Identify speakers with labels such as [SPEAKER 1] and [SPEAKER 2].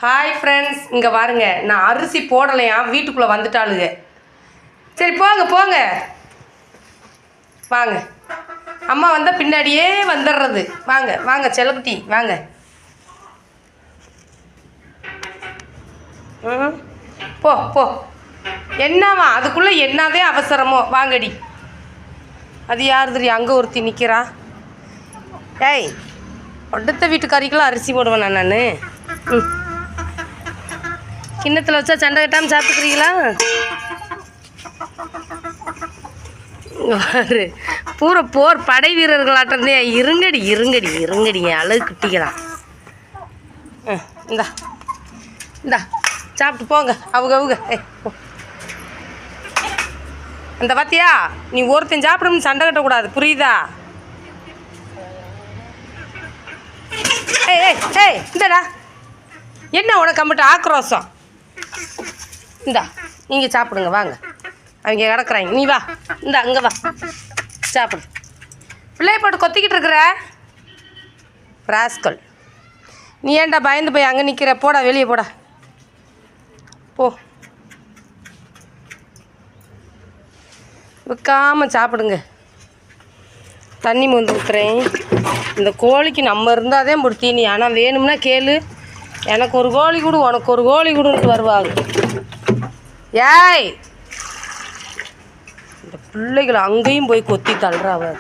[SPEAKER 1] Hi friends, இங்கே பாருங்க, நான் அரிசி போடலையா, வீட்டுக்குள்ளே வந்துட்டாளுங்க. சரி போங்க போங்க, வாங்க. அம்மா வந்தால் பின்னாடியே வந்துடுறது. வாங்க வாங்க செல்லக்குட்டி, வாங்க. போ போ. என்னவா அதுக்குள்ளே என்னதே அவசரமோ? வாங்கடி. அது யார் தெரியும்? அங்கே ஒருத்தி நிற்கிறா. ஏய், அடுத்த வீட்டுக்காரிக்கெல்லாம் அரிசி போடுவேன் நான். கிண்ணத்தில் வச்சா சண்டை கட்டாமல் சாப்பிட்டுக்கிறீங்களா? பூரா போர் படை வீரர்களாட்டே. இருங்கடி இருங்கடி இருங்கடி, அழகு குட்டிக்கலாம். இந்தா இந்தா சாப்பிட்டு போங்க. அவங்க அந்த பார்த்தியா, நீ ஒருத்தன் சாப்பிடணும்னு சண்டை கட்டக்கூடாது, புரியுதா? ஏய் ஏய் ஏய், இந்தடா என்ன உனக்கு கம்பிட்டு ஆக்ரோஷம்? இந்தா நீங்கள் சாப்பிடுங்க, வாங்க. அவங்க கிடக்குறாங்க, நீ வா. இந்தா அங்கே வா, சாப்பிடு. பிள்ளைய போட்டு கொத்திக்கிட்டு இருக்கிற ராஸ்கல். நீ ஏன்டா பயந்து போய் அங்கே நிற்கிற? போடா வெளியே, போடா போ. வைக்காமல் சாப்பிடுங்க. தண்ணி மொந்து ஊற்றுறேன். இந்த கோழிக்கு நம்ம இருந்தால் தான் போட்டு தீனி. ஆனால் வேணும்னா கேளு, எனக்கு ஒரு கோழி கொடு, உனக்கு ஒரு கோழி கொடுன்ட்டு வருவாங்க. ஏய், இந்த பிள்ளைகளை அங்கேயும் போய் கொத்தி தள்ளுறா அவர்.